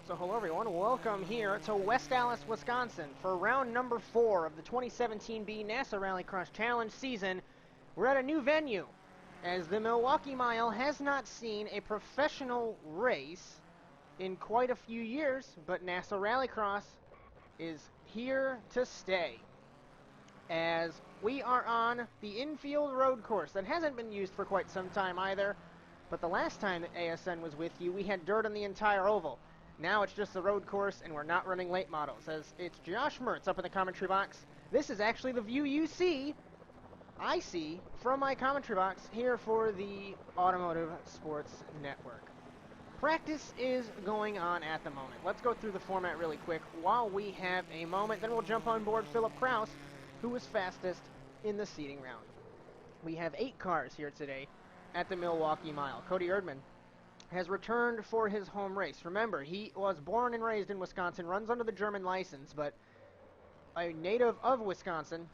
So hello everyone, welcome here to West Allis, Wisconsin for round number 4 of the 2017B NASA RallyCross Challenge season. We're at a new venue, as the Milwaukee Mile has not seen a professional race in quite a few years, but NASA RallyCross is here to stay. As we are on the infield road course that hasn't been used for quite some time either, but the last time that ASN was with you, we had dirt on the entire oval. Now it's just the road course, and we're not running late models, as it's Josh Mertz up in the commentary box. This is actually the view I see from my commentary box here for the Automotive Sports Network. Practice is going on at the moment. Let's go through the format really quick while we have a moment. Then we'll jump on board Philip Kraus, who was fastest in the seeding round. We have 8 cars here today at the Milwaukee Mile. Cody Erdman has returned for his home race. Remember, he was born and raised in Wisconsin, runs under the German license, but a native of Wisconsin.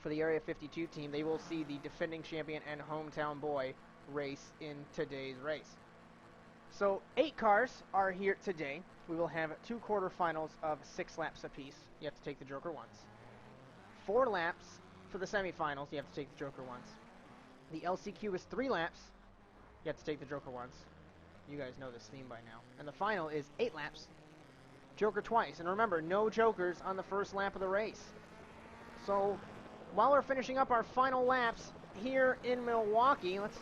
For the Area 52 team, they will see the defending champion and hometown boy race in today's race. So 8 cars are here today. We will have 2 quarterfinals of 6 laps apiece. You have to take the Joker once. 4 laps for the semifinals. You have to take the Joker once. The LCQ is 3 laps. You have to take the Joker once. You guys know this theme by now. And the final is 8 laps. Joker twice. And remember, no Jokers on the first lap of the race. So, while we're finishing up our final laps here in Milwaukee, let's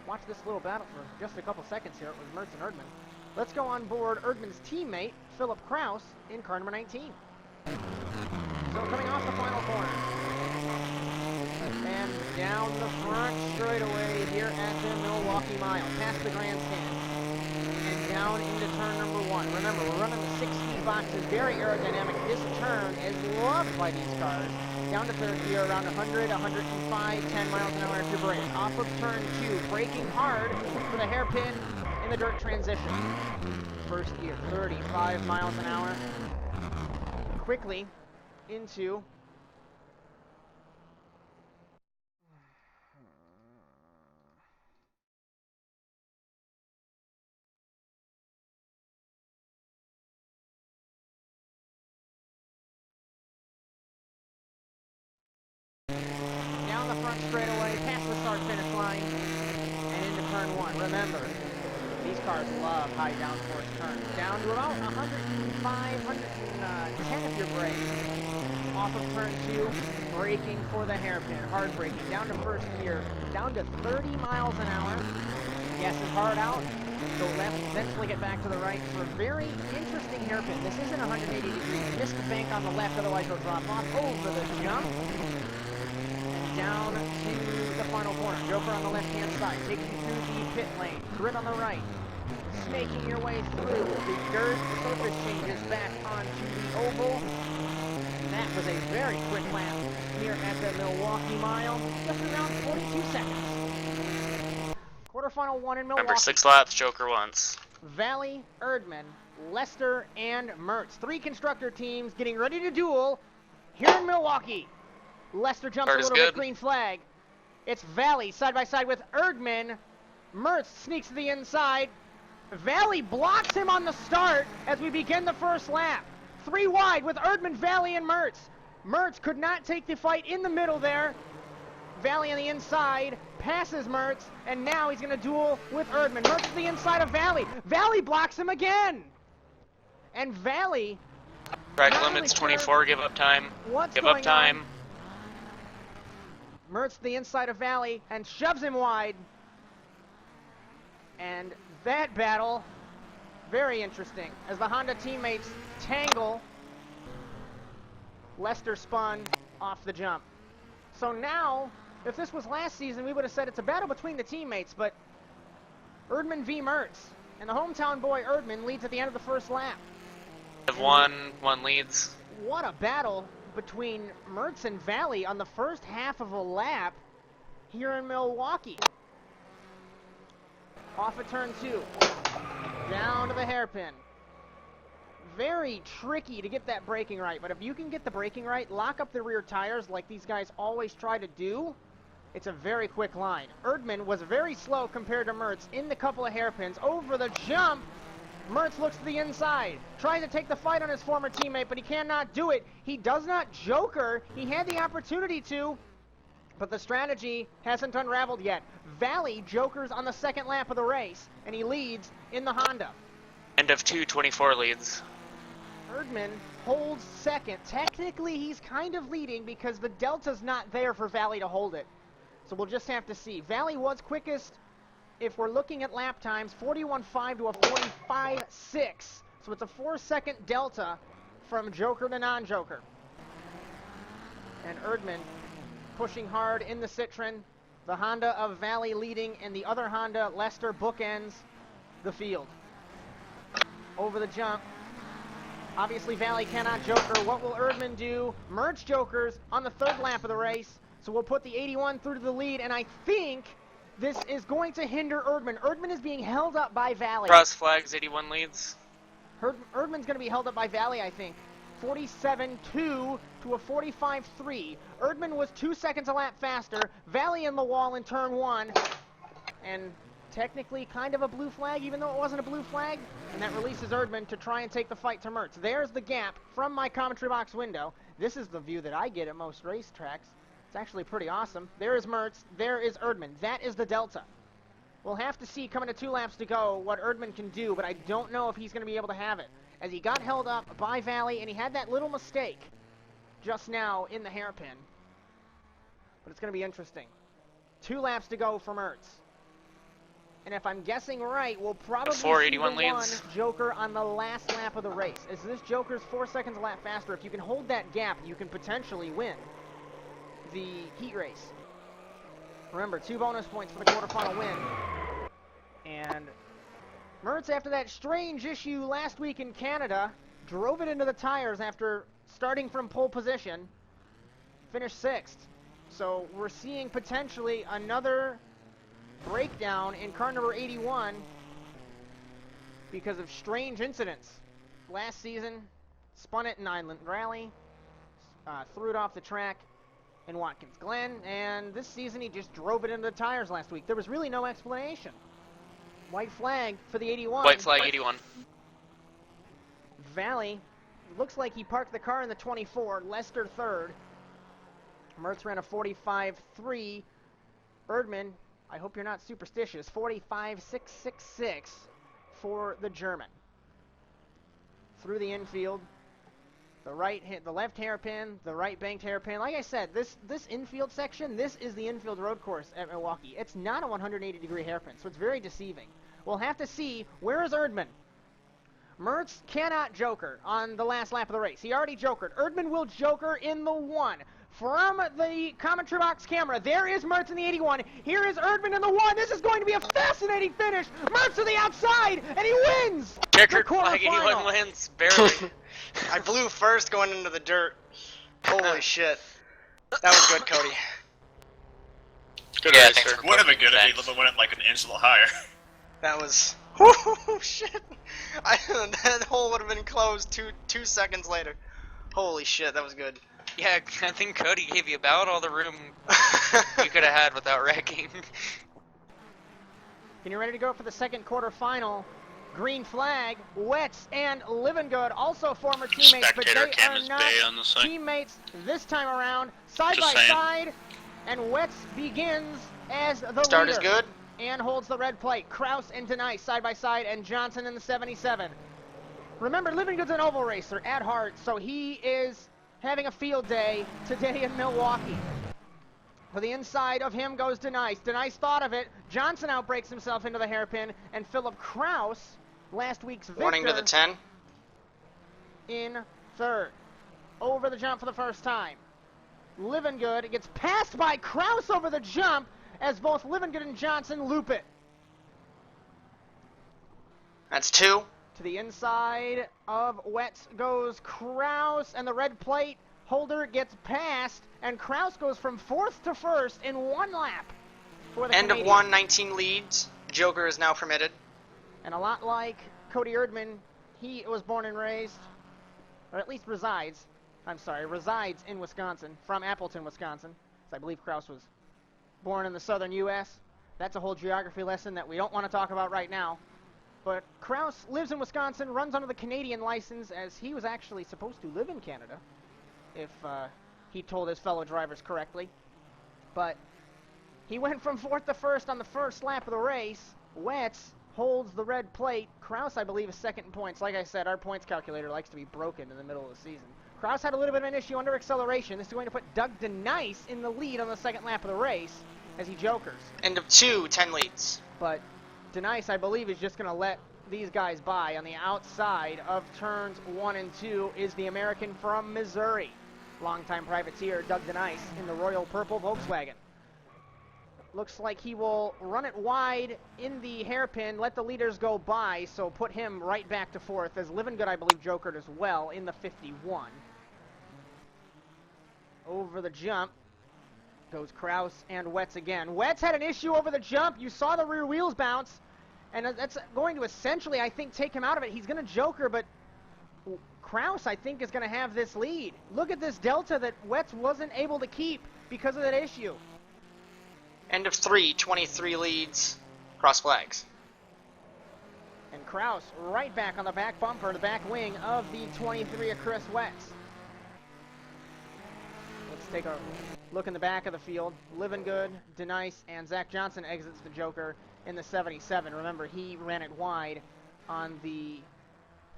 watch this little battle for just a couple seconds here. It was Mertz and Erdman. Let's go on board Erdman's teammate, Philip Kraus, in car number 19. So, coming off the final corner. And down the front straightaway here at the Milwaukee Mile, past the grandstand, and down into turn number 1. Remember, we're running the 6-speed boxes, very aerodynamic. This turn is loved by these cars. Down to third gear, around 100, 105, 10 miles an hour if you're braking. Off of turn 2, braking hard for the hairpin in the dirt transition. First gear, 35 miles an hour. Quickly into down the front straightaway, past the start finish line, and into turn 1. Remember, these cars love high downforce turns. Down to about 105, 110 if you're braking. Off of turn 2, braking for the hairpin, hard braking. Down to first gear, down to 30 miles an hour. Gas is hard out. Go left, eventually get back to the right for a very interesting hairpin. This isn't 180 degrees. Missed the bank on the left, otherwise you'll drop off over the jump. And down to the final corner. Joker on the left-hand side, taking you through the pit lane. Grid on the right. Snaking your way through the dirt surface changes back onto the oval. And that was a very quick lap here at the Milwaukee Mile. Just around 42 seconds. Quarterfinal 1 in Milwaukee. Remember, 6 laps, Joker once. Valley, Erdman, Lester, and Mertz. 3 constructor teams getting ready to duel here in Milwaukee. Lester jumps a little bit, green flag. It's Valley side by side with Erdman. Mertz sneaks to the inside. Valley blocks him on the start as we begin the first lap. 3 wide with Erdman, Valley, and Mertz. Mertz could not take the fight in the middle there. Valley on the inside, passes Mertz, and now he's going to duel with Erdman. Mertz to the inside of Valley. Valley blocks him again. And Valley... Track limits 24, give up time. Give up time. Mertz to the inside of Valley and shoves him wide. And that battle, very interesting. As the Honda teammates tangle, Lester spun off the jump. So now, if this was last season, we would have said it's a battle between the teammates, but Erdman v. Mertz. And the hometown boy Erdman leads at the end of the first lap. One leads. What a battle between Mertz and Valley on the first half of a lap here in Milwaukee. Off of turn 2. Down to the hairpin. Very tricky to get that braking right, but if you can get the braking right, lock up the rear tires like these guys always try to do, it's a very quick line. Erdman was very slow compared to Mertz in the couple of hairpins. Over the jump, Mertz looks to the inside, trying to take the fight on his former teammate, but he cannot do it. He does not joker. He had the opportunity to, but the strategy hasn't unraveled yet. Valley jokers on the second lap of the race, and he leads in the Honda. End of 2:24 leads. Erdman holds second. Technically, he's kind of leading because the delta's not there for Valley to hold it. So we'll just have to see. Valley was quickest, if we're looking at lap times, 41.5 to a 45.6. So it's a 4-second delta from joker to non-joker. And Erdman pushing hard in the Citroen. The Honda of Valley leading, and the other Honda, Lester, bookends the field. Over the jump. Obviously, Valley cannot joker. What will Erdman do? Merge jokers on the third lap of the race. So we'll put the 81 through to the lead, and I think this is going to hinder Erdman. Erdman is being held up by Valley. Cross flags, 81 leads. Erdman's going to be held up by Valley, I think. 47.2 to a 45.3. Erdman was 2 seconds a lap faster. Valley in the wall in turn 1. And technically kind of a blue flag, even though it wasn't a blue flag. And that releases Erdman to try and take the fight to Mertz. There's the gap from my commentary box window. This is the view that I get at most racetracks. It's actually pretty awesome. There is Mertz. There is Erdman. That is the delta. We'll have to see, coming to 2 laps to go, what Erdman can do, but I don't know if he's going to be able to have it, as he got held up by Valley, and he had that little mistake just now in the hairpin. But it's going to be interesting. 2 laps to go for Mertz. And if I'm guessing right, we'll probably see the one joker on the last lap of the race. As this joker's 4 seconds a lap faster, if you can hold that gap, you can potentially win the heat race. Remember, 2 bonus points for the quarterfinal win. And Mertz, after that strange issue last week in Canada, drove it into the tires after starting from pole position, finished 6th. So we're seeing potentially another breakdown in car number 81 because of strange incidents. Last season, spun it in Island Rally, threw it off the track in Watkins Glen, and this season he just drove it into the tires last week. There was really no explanation. White flag for the 81. White flag 81. Valley, looks like he parked the car in the 24, Lester third. Mertz ran a 45.3. Erdman, I hope you're not superstitious, 45.666 for the German. Through the infield, the left hairpin, the right banked hairpin. Like I said, this infield section, this is the infield road course at Milwaukee. It's not a 180-degree hairpin, so it's very deceiving. We'll have to see, where is Erdman? Mertz cannot joker on the last lap of the race. He already jokered. Erdman will joker in the 1. From the commentary box camera, there is Mertz in the 81. Here is Erdman in the 1. This is going to be a fascinating finish. Mertz to the outside, and he wins! Checkered flag 81 wins, barely. I blew first going into the dirt. Holy shit. That was good, Cody. Good race, sir. Would have been good if he went like an inch a little higher. That was... Oh, shit. That hole would have been closed two seconds later. Holy shit, that was good. Yeah, I think Cody gave you about all the room you could have had without wrecking. And you're ready to go for the second quarterfinal. Green flag, Wetz and Livengood, also former teammates, but they are not teammates this time around. Side by side, and Wetz begins as the leader. Start is good. And holds the red plate. Kraus and Denise side by side, and Johnson in the 77. Remember, Livengood's an oval racer at heart, so he is having a field day today in Milwaukee. For the inside of him goes Denise. Denise thought of it. Johnson outbreaks himself into the hairpin, and Philip Kraus, last week's victor, warning to the 10. In third. Over the jump for the first time. Livengood gets passed by Kraus over the jump as both Livengood and Johnson loop it. That's 2. To the inside of Wetz goes Kraus, and the red plate holder gets passed, and Kraus goes from 4th to 1st in 1 lap for the End Canadian. of 1, 19 leads. Joker is now permitted. And a lot like Cody Erdman, he was born and raised, or at least resides in Wisconsin, from Appleton, Wisconsin. So I believe Kraus was born in the southern U.S. That's a whole geography lesson that we don't want to talk about right now. But Kraus lives in Wisconsin, runs under the Canadian license, as he was actually supposed to live in Canada, if he told his fellow drivers correctly. But he went from 4th to 1st on the first lap of the race. Wetz holds the red plate. Kraus, I believe, is second in points. Like I said, our points calculator likes to be broken in the middle of the season. Kraus had a little bit of an issue under acceleration. This is going to put Doug DeNice in the lead on the second lap of the race as he jokers. End of 2, 10 leads. But DeNice, I believe, is just going to let these guys by. On the outside of turns 1 and 2 is the American from Missouri, longtime privateer Doug DeNice in the Royal Purple Volkswagen. Looks like he will run it wide in the hairpin, let the leaders go by, so put him right back to 4th, as Livingood, I believe, jokered as well in the 51. Over the jump goes Kraus and Wetz again. Wetz had an issue over the jump. You saw the rear wheels bounce, and that's going to essentially, I think, take him out of it. He's going to joker, but Kraus, I think, is going to have this lead. Look at this delta that Wetz wasn't able to keep because of that issue. End of 3, 23 leads, cross flags. And Kraus right back on the back bumper, the back wing of the 23 of Chris Wetz. Let's take a look in the back of the field. Livingood, DeNice, and Zach Johnson exits the joker in the 77. Remember, he ran it wide on the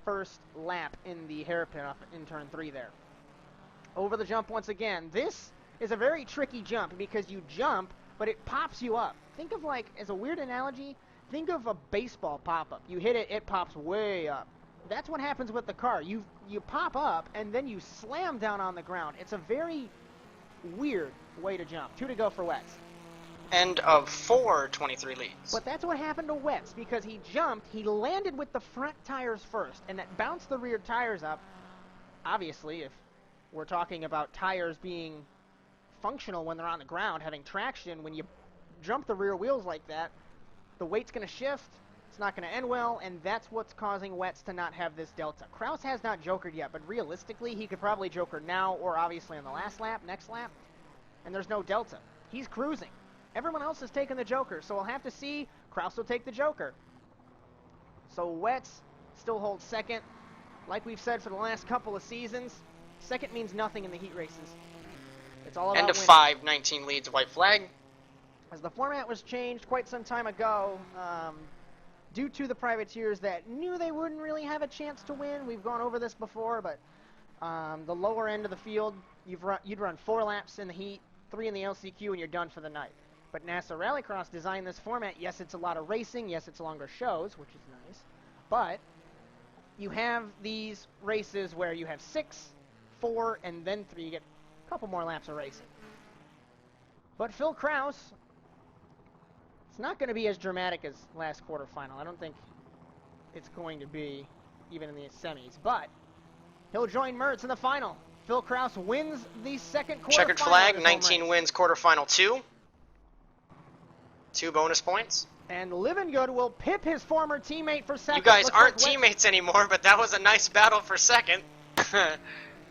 first lap in the hairpin up in turn 3 there. Over the jump once again. This is a very tricky jump because you jump, but it pops you up. Think of, like, as a weird analogy, think of a baseball pop-up. You hit it, it pops way up. That's what happens with the car. You pop up, and then you slam down on the ground. It's a very weird way to jump. 2 to go for Wetz. End of 4, 23 leads. But that's what happened to Wetz, because he jumped, he landed with the front tires first, and that bounced the rear tires up. Obviously, if we're talking about tires being functional when they're on the ground, having traction, when you jump the rear wheels like that, the weight's going to shift, it's not going to end well, and that's what's causing Wetz to not have this delta. Kraus has not jokered yet, but realistically, he could probably joker now or obviously on the last lap, next lap, and there's no delta. He's cruising. Everyone else has taken the joker, so we'll have to see. Kraus will take the joker. So Wetz still holds second. Like we've said for the last couple of seasons, second means nothing in the heat races. It's all about End of winning. 5, 19 leads, white flag. As the format was changed quite some time ago, due to the privateers that knew they wouldn't really have a chance to win. We've gone over this before, but the lower end of the field, you'd run 4 laps in the heat, 3 in the LCQ, and you're done for the night. But NASA RallyCross designed this format. Yes, it's a lot of racing. Yes, it's longer shows, which is nice. But you have these races where you have 6, 4, and then 3. You get a couple more laps of racing. But Phil Kraus, it's not going to be as dramatic as last quarterfinal. I don't think it's going to be, even in the semis. But he'll join Mertz in the final. Phil Kraus wins the second quarterfinal. Checkered flag, 19 wins, quarterfinal 2. 2 bonus points. And Livingood will pip his former teammate for second. You guys Looks aren't like teammates anymore, but that was a nice battle for second.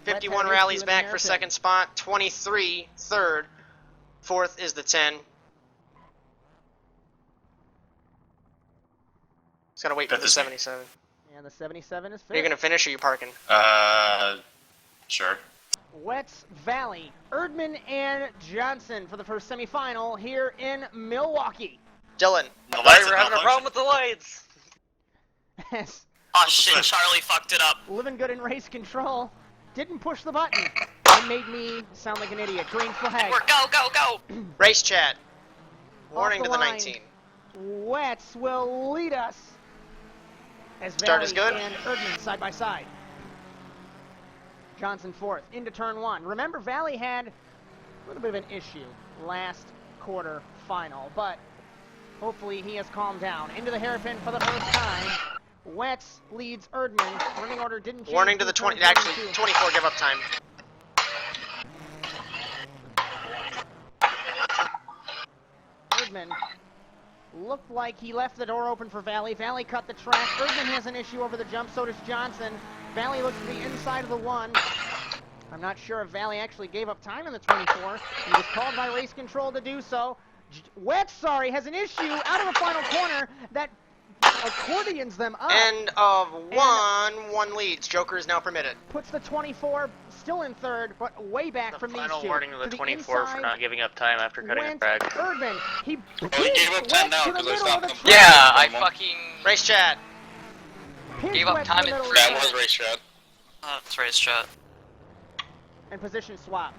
51 rallies back for second spot. 23, third. Fourth is the 10. Just gotta wait for the 77. And the 77 is Are fifth. you gonna finish or are you parking? Sure. Wetz Valley, Erdman and Johnson for the first semifinal here in Milwaukee. Dylan. The I lights thought we were are having a malfunctioning. problem with the lights. As Oh shit, Charlie fucked it up. Livingood in race control didn't push the button. It made me sound like an idiot. Green flag. Go. Race chat. Warning Off to the the line. 19. Wetz will lead us as Start is Valley good. and Erdman side by side. Johnson fourth into turn 1. Remember, Valley had a little bit of an issue last quarter final, but hopefully he has calmed down. Into the hairpin for the first time. Wetz leads Erdman. Running order didn't change. Warning to the 20. Actually, 24 give up time. Erdman looked like he left the door open for Valley. Valley cut the track. Erdman has an issue over the jump, so does Johnson. Valley looks to the inside of the 1. I'm not sure if Valley actually gave up time in the 24. He was called by race control to do so. Wetz, has an issue out of the final corner. That accordions them up. End of one leads. Joker is now permitted. Puts the 24 still in third, but way back from these two. Final warning to the 24 inside, for not giving up time after cutting the went track. Erdman. He Well, he gave up 10 now because I stopped him. Yeah, I fucking Race chat. gave up time in That was race chat. That's race shot. And position swap.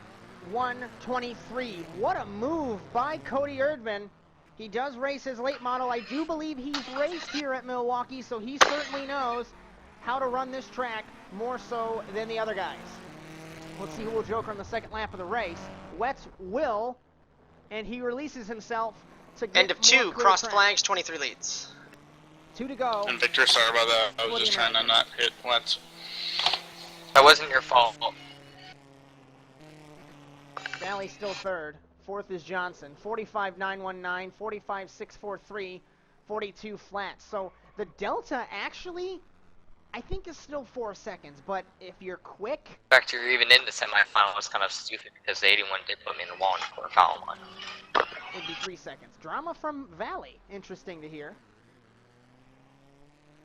123. What a move by Cody Erdman. He does race his late model. I do believe he's raced here at Milwaukee, so he certainly knows how to run this track more so than the other guys. Let's see who will joker on the second lap of the race. Wetz will, and he releases himself to get End of two. more clear Cross track. flags. 23 leads. 2 to go. And Victor, sorry about that. I was just trying to not hit Wentz. that wasn't your fault. Valley still third. Fourth is Johnson. 45.919, 45.643, 42 flat. So the delta actually, I think, is still 4 seconds. But if you're quick, In fact, you're even in the semifinal was kind of stupid because the 81 did put me in the wall in the quarter column line. it'd be 3 seconds. Drama from Valley. Interesting to hear.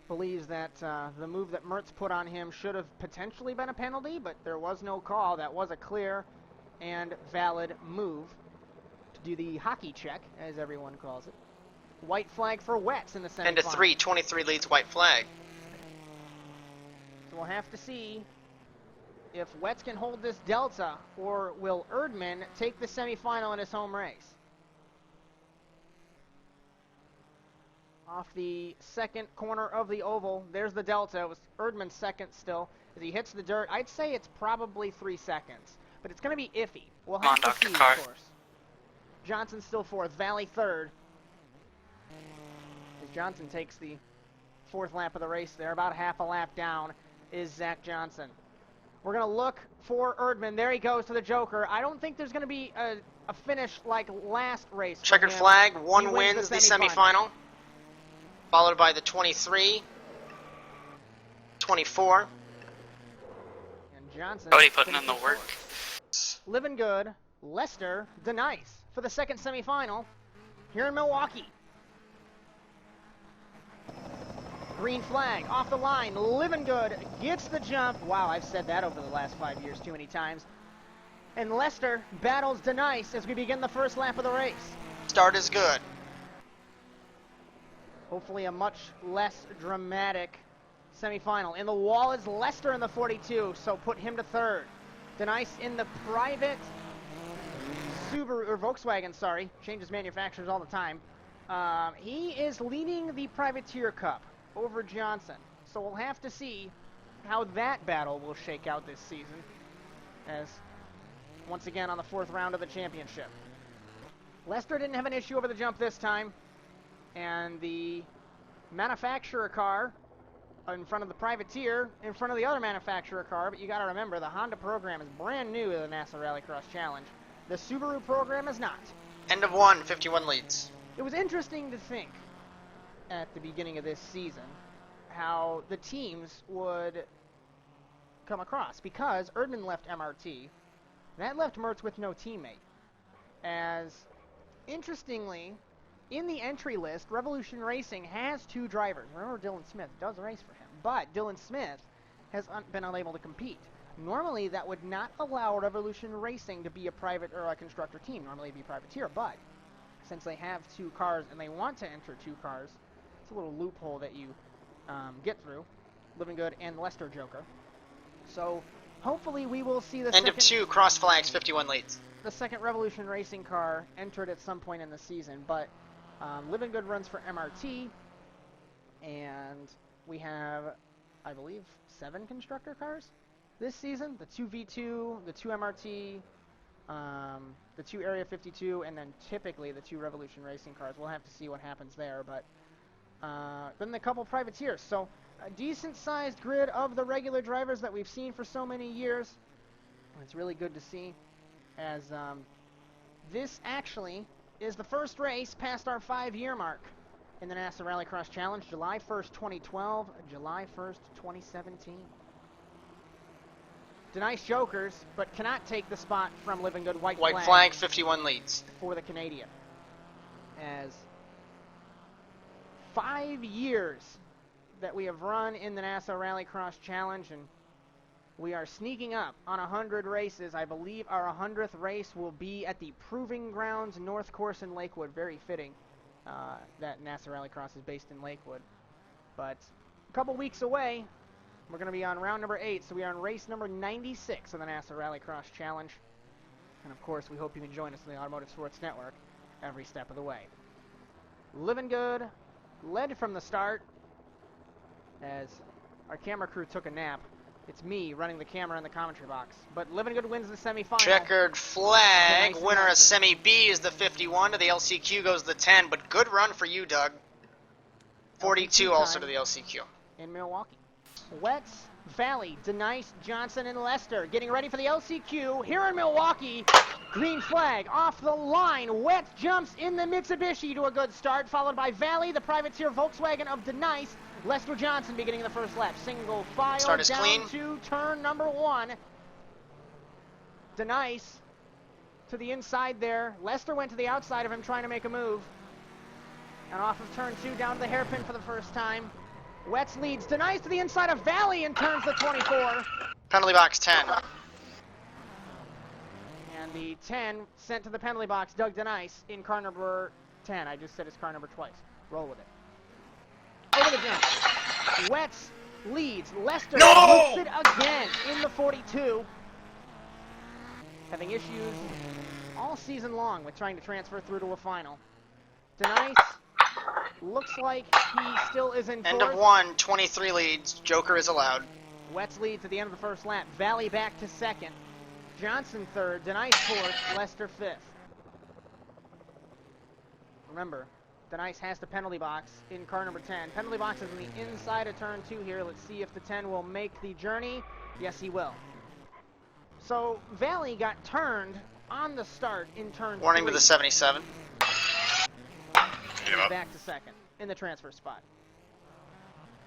Believes that the move that Mertz put on him should have potentially been a penalty, but there was no call. That was a clear and valid move to do the hockey check, as everyone calls it. White flag for Wetz in the semifinal. End of three. 23 leads. White flag. So we'll have to see if Wetz can hold this delta, or will Erdman take the semifinal in his home race. Off the second corner of the oval, there's the delta. It was Erdman's second still. As he hits the dirt, I'd say it's probably 3 seconds. But it's going to be iffy. We'll have to Dr. see, Carr. of course. Johnson still fourth. Valley third. As Johnson takes the fourth lap of the race there, about half a lap down is Zach Johnson. We're going to look for Erdman. There he goes to the joker. I don't think there's going to be a finish like last race. for Checkered him. flag. He One wins the semifinal. Followed by the 23. 24. And Johnson Cody putting in the finishes work. fourth. Living good. Lester Denice for the second semifinal here in Milwaukee. Green flag off the line. Living good gets the jump. Wow, I've said that over the last 5 years too many times. And Lester battles Denice as we begin the first lap of the race. Start is good. Hopefully a much less dramatic semifinal. In the wall is Lester in the 42, so put him to third. Denice in the private Subaru, or Volkswagen, sorry. Changes manufacturers all the time. He is leading the Privateer Cup over Johnson. So we'll have to see how that battle will shake out this season. As, once again, on the fourth round of the championship. Lester didn't have an issue over the jump this time. And the manufacturer car in front of the Privateer, in front of the other manufacturer car, but you got to remember the Honda program is brand new to the NASA RallyCross Challenge. The Subaru program is not. End of one. 51 leads. It was interesting to think at the beginning of this season how the teams would come across, because Erdman left MRT. That left Mertz with no teammate. As, interestingly, in the entry list, Revolution Racing has 2 drivers. Remember, Dylan Smith does race for him, but Dylan Smith has been unable to compete. Normally, that would not allow Revolution Racing to be a private or a constructor team. Normally, it'd be privateer, but since they have 2 cars and they want to enter 2 cars, it's a little loophole that you get through. Living Good and Lester Joker. So, hopefully, we will see the End of two. Cross flags. 51 leads. the second Revolution Racing car entered at some point in the season, but Living Good runs for MRT, and we have, I believe, 7 constructor cars this season. The 2 V2, the 2 MRT, the 2 Area 52, and then typically the 2 Revolution Racing cars. We'll have to see what happens there, but then a couple privateers. So a decent-sized grid of the regular drivers that we've seen for so many years. It's really good to see, as this actually is the first race past our 5-year mark in the NASA RallyCross Challenge, July 1st, 2012, July 1st, 2017. Denice jokers, but cannot take the spot from Living Good. White flag, 51 leads. For the Canadian. As 5 years that we have run in the NASA RallyCross Challenge, and we are sneaking up on 100 races. I believe our 100th race will be at the Proving Grounds North Course in Lakewood. Very fitting that NASA RallyCross is based in Lakewood. But a couple weeks away, we're going to be on round number 8, so we are on race number 96 of the NASA RallyCross Challenge. And of course, we hope you can join us on the Automotive Sports Network every step of the way. Living Good led from the start as our camera crew took a nap. It's me running the camera in the commentary box. But Living Good wins the semifinal. Checkered flag. Nice Winner of announcement. Semi B is the 51. To the LCQ goes the 10. But good run for you, Doug. 42 LCQ also time to the LCQ. in Milwaukee. Wetz, Valley, Denice, Johnson, and Lester getting ready for the LCQ here in Milwaukee. Green flag off the line. Wetz jumps in the Mitsubishi to a good start, followed by Valley, the privateer Volkswagen of Denice. Lester Johnson beginning the first lap. Single file Start is down clean. to turn number 1. Denice to the inside there. Lester went to the outside of him trying to make a move. And off of turn 2 down to the hairpin for the first time. Wetz leads. Denies to the inside of Valley and turns the 24. Penalty box 10. And the 10 sent to the penalty box. Doug Denice in car number 10. I just said his car number twice. Roll with it. Over the jump. Wetz leads. Lester loops it again in the 42. Having issues all season long with trying to transfer through to a final. Denice looks like he still is in End fourth. of 1. 23 leads. Joker is allowed. Wetz leads at the end of the first lap. Valley back to second. Johnson third. Denice fourth. Lester fifth. Remember, Denice has the penalty box in car number 10. Penalty box is on the inside of turn 2 here. Let's see if the 10 will make the journey. Yes, he will. So, Valley got turned on the start in turn 3. Warning to the 77. He's back to second in the transfer spot.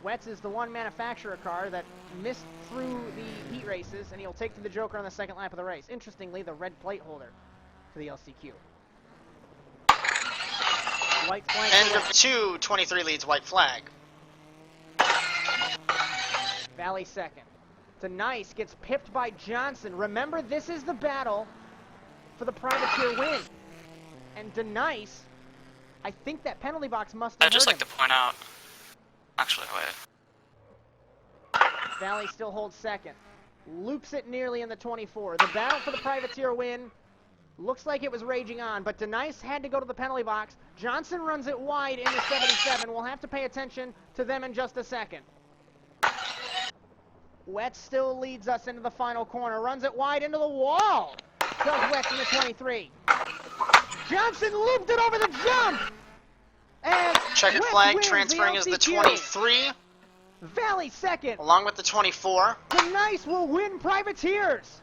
Wetz is the one manufacturer car that missed through the heat races, and he'll take to the Joker on the second lap of the race. Interestingly, the red plate holder for the LCQ. White flag. End of 2. 23 leads. White flag. Valley second. Denice gets pipped by Johnson. Remember, this is the battle for the privateer win. And Denice, I think that penalty box must have I'd just hurt like to him. point out. Actually, wait. Valley still holds second. Loops it nearly in the 24. The battle for the privateer win looks like it was raging on, but Denice had to go to the penalty box. Johnson runs it wide into 77. We'll have to pay attention to them in just a second. Wetz still leads us into the final corner. Runs it wide into the wall. Does Wetz in the 23. Johnson looped it over the jump. And Checkered Wetz flag. wins Transferring is the LCQ. 23. Valley second. Along with the 24. Denice will win privateers.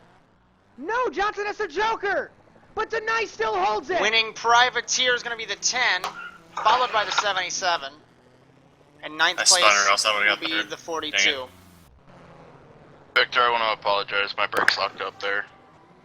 No, Johnson has the Joker. But Denice still holds it. Winning privateer is going to be the 10. Followed by the 77. And ninth I place spun or else I would've will got be third. the Dang 42. it. Victor, I want to apologize. My brakes locked up there.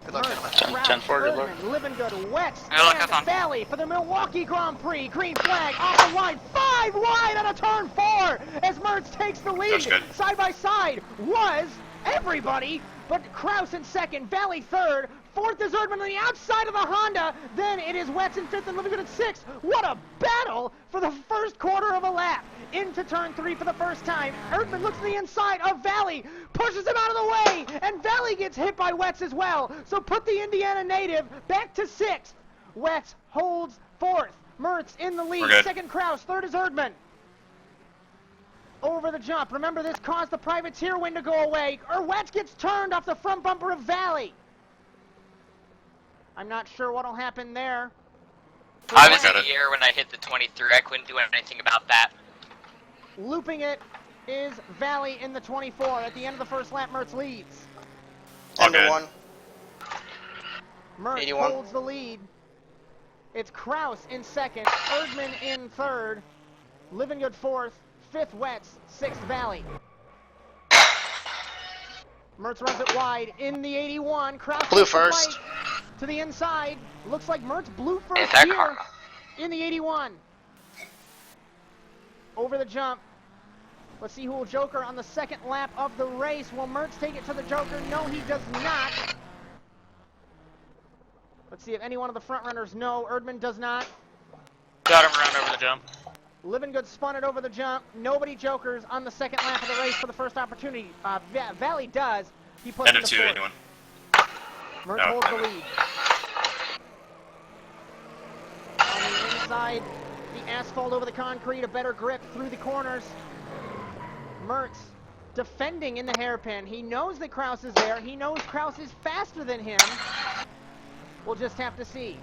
Good luck, gentlemen. 10-4, good luck. Living Good, Wetz, Good luck, have and fun. Valley for the Milwaukee Grand Prix. Green flag off the line, 5 wide out of turn 4 as Mertz takes the lead. That's good. Side by side was everybody, but Kraus in second, Valley third. Fourth is Erdman on the outside of the Honda. Then it is Wetz in fifth and Living Good at sixth. What a battle for the first quarter of a lap. Into turn 3 for the first time. Erdman looks to the inside of Valley, pushes him out of the way, and Valley gets hit by Wetz as well. So put the Indiana native back to 6th. Wetz holds 4th. Mertz in the We're lead. good. Second Kraus. Third is Erdman. Over the jump. Remember, this caused the privateer win to go away. Or Wetz gets turned off the front bumper of Valley. I'm not sure what'll happen there. I was Got in it. the air when I hit the 23. I couldn't do anything about that. Looping it is Valley in the 24. At the end of the first lap, Mertz leads. End Okay. of 1. Mertz 81. holds the lead. It's Kraus in second, Erdman in third, Living Good fourth, fifth Wetz, sixth Valley. Mertz runs it wide in the 81. Kraus Blue takes the first. right to the inside. Looks like Mertz blew Is first that here karma? in the 81. over the jump. Let's see who will joker on the second lap of the race. Will Mertz take it to the joker? No, he does not. Let's see if any one of the front runners know. Erdman does not. Got him around over the jump. Living Good spun it over the jump. Nobody jokers on the second lap of the race for the first opportunity. Valley does. He puts End it of to 2, fourth. anyone? Mertz No. holds the lead. On the inside, the asphalt over the concrete, a better grip through the corners. Mertz defending in the hairpin. He knows that Kraus is there. He knows Kraus is faster than him. We'll just have to see.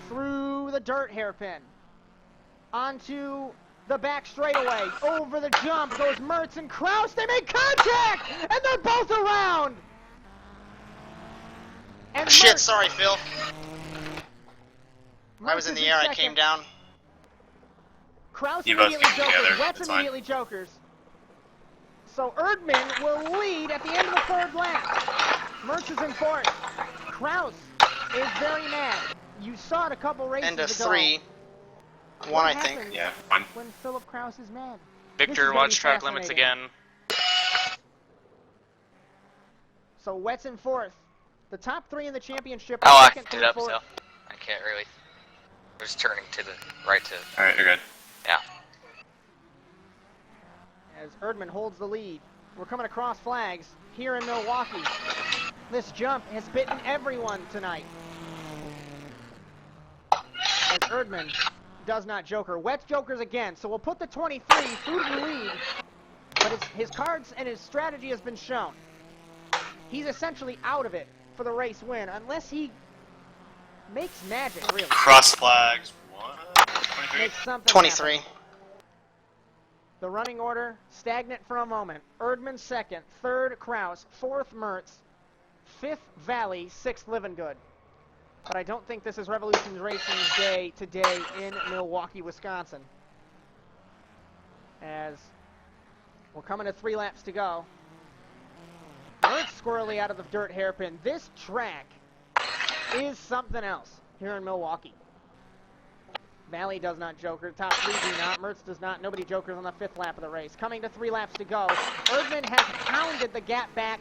Through the dirt hairpin. Onto the back straightaway. Over the jump goes Mertz and Kraus. They make contact! And they're both around! And Shit, Mertz- sorry, Phil. I Mertz was in is the air, I second. came down. Kraus You both immediately came jokers. together, Wetz it's immediately jokers. So Erdman will lead at the end of the third lap. Mertz is in fourth. Kraus is very mad. You saw it a couple races End of ago. 3. 1, What I think. happens Yeah, fine. when Philip Kraus is mad? This is Victor, gonna watch be track limits fascinating. again. So Wetz in fourth. The top 3 in the championship Oh, are I second picked through it up, fourth. so I can't really. I'm just turning to the right to. Alright, you're good. Yeah. As Erdman holds the lead. We're coming across flags here in Milwaukee. This jump has bitten everyone tonight. As Erdman does not joker. Wetz jokers again, so we'll put the 23 through the lead. But his cards and his strategy has been shown. He's essentially out of it for the race win, unless he makes magic, really. Cross flags. 1, 23. Makes something 23. happen. The running order, stagnant for a moment. Erdman second, third Kraus, fourth Mertz, fifth Valley, sixth Living Good. But I don't think this is Revolution Racing's day today in Milwaukee, Wisconsin. As we're coming to 3 laps to go. Mertz squirrely out of the dirt hairpin. This track is something else here in Milwaukee. Valley does not joker. Top 3 do not. Mertz does not. Nobody jokers on the 5th lap of the race. Coming to 3 laps to go. Erdman has pounded the gap back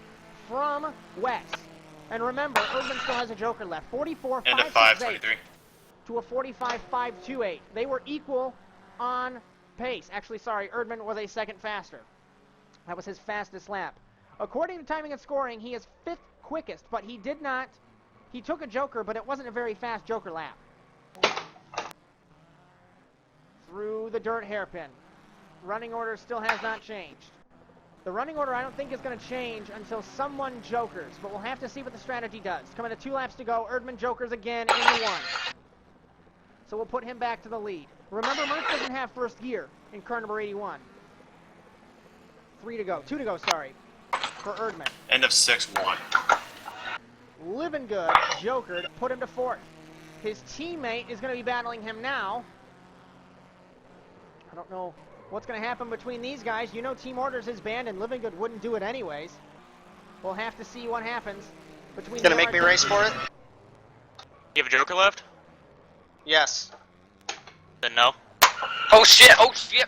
from West. And remember, Erdman still has a joker left. 44.568 End of 5, 23. to a 45.528. They were equal on pace. Actually, sorry, Erdman was a second faster. That was his fastest lap. According to timing and scoring, he is 5th quickest, but he did not. He took a joker, but it wasn't a very fast joker lap. Through the dirt hairpin. Running order still has not changed. The running order I don't think is going to change until someone jokers, but we'll have to see what the strategy does. Coming to 2 laps to go, Erdman jokers again in the 1. So we'll put him back to the lead. Remember, Mertz doesn't have first gear in car number 81. 2 to go, sorry, for Erdman. End of 6, 1. Living Good jokered, put him to 4th. His teammate is going to be battling him now. I don't know what's going to happen between these guys. You know Team Orders is banned and Living Good wouldn't do it anyways. We'll have to see what happens between Gonna the make me race for it? You have a joker left? Yes. Then no. Oh shit! Oh shit!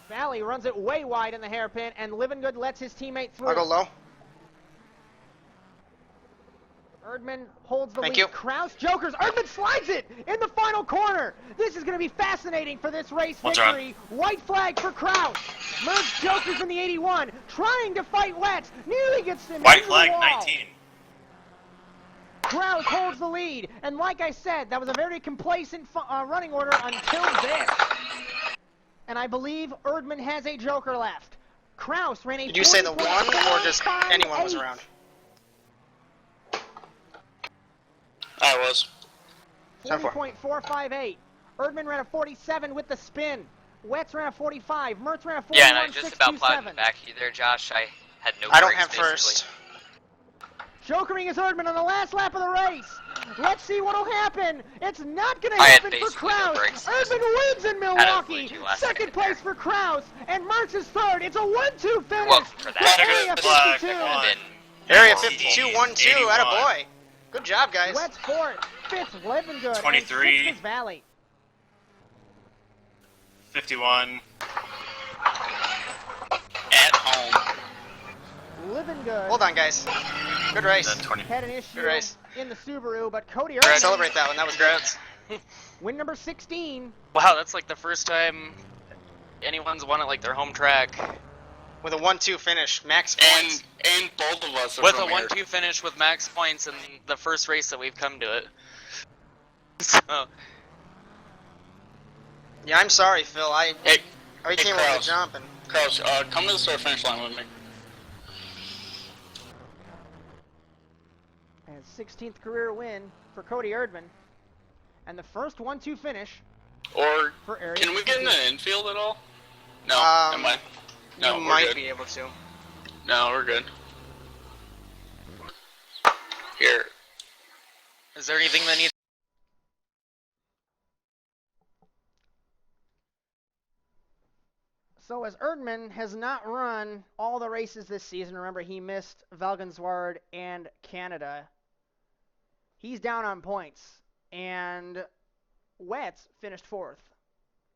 Valley runs it way wide in the hairpin, and Living Good lets his teammate through. I'll go low. Erdman holds the Thank lead. you. Kraus jokers. Erdman slides it in the final corner. This is going to be fascinating for this race One's victory. White flag for Kraus. Mertz jokers in the 81, trying to fight Wetz. Nearly gets him White into flag, the wall. 19. Kraus holds the lead, and like I said, that was a very complacent running order until this. And I believe Erdman has a joker left. Kraus ran a Did you say the 1 or just 40.458. anyone was around? I was. 40.458. Erdman ran a 47 with the spin. Wetz ran a 45. Mertz ran a 41.627. Yeah, and I just about plowed back you there, Josh. I had no. I don't brakes, have basically. first. Jokering is Erdman on the last lap of the race. Let's see what'll happen. It's not going to I had happen for basically no Kraus. brakes. Erdman wins in Had a Milwaukee. blue last Second second place there. for Kraus, and Mertz is third. It's a 1-2 finish. Well, for that, with Check Area the flag, 52. come on. Then Area 19, 52, 1-2, 81. attaboy. Good job, guys. Wetz fourth. Fifth, Living Good. 23. And sixth is Valley. 51. At home. Living good. Hold on, guys. Good race. Then 20. Had an issue Good race. in the Subaru, but Cody Let's Erdman, celebrate that one. That was great. win number 16. Wow, that's like the first time anyone's won at like their home track. With a 1-2 finish. Max points. And both of us are With a from here. 1-2 finish with max points in the first race that we've come to it. So, Yeah, I'm sorry, Phil. I Hey, already came over the Kraus. jump and Kraus, come to the start finish line with me. And 16th career win for Cody Erdman. And the first 1-2 finish Or for Arias. can we get in the infield at all? No, Um, am I? No, you we're might good. be able to. No, we're good. Here. is there anything that needs? So as Erdman has not run all the races this season, remember he missed Valgenswaard and Canada, he's down on points. And Wetz finished 4th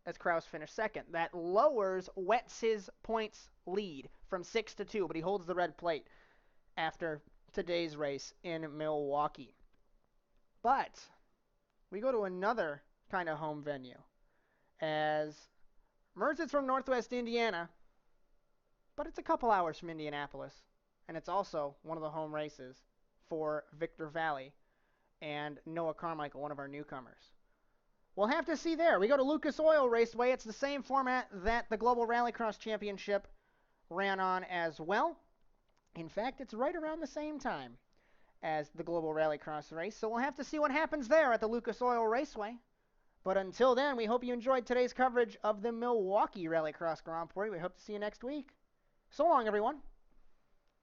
as Kraus finished 2nd. That lowers Wetz's points lead from 6 to 2, but he holds the red plate after today's race in Milwaukee. But we go to another kind of home venue as Mertz's from Northwest Indiana, but it's a couple hours from Indianapolis, and it's also one of the home races for Victor Valley and Noah Carmichael, one of our newcomers. We'll have to see there. We go to Lucas Oil Raceway. It's the same format that the Global Rallycross Championship ran on as well. In fact, it's right around the same time as the Global Rallycross race, so we'll have to see what happens there at the Lucas Oil Raceway. But until then, we hope you enjoyed today's coverage of the Milwaukee Rallycross Grand Prix. We hope to see you next week. So long, everyone.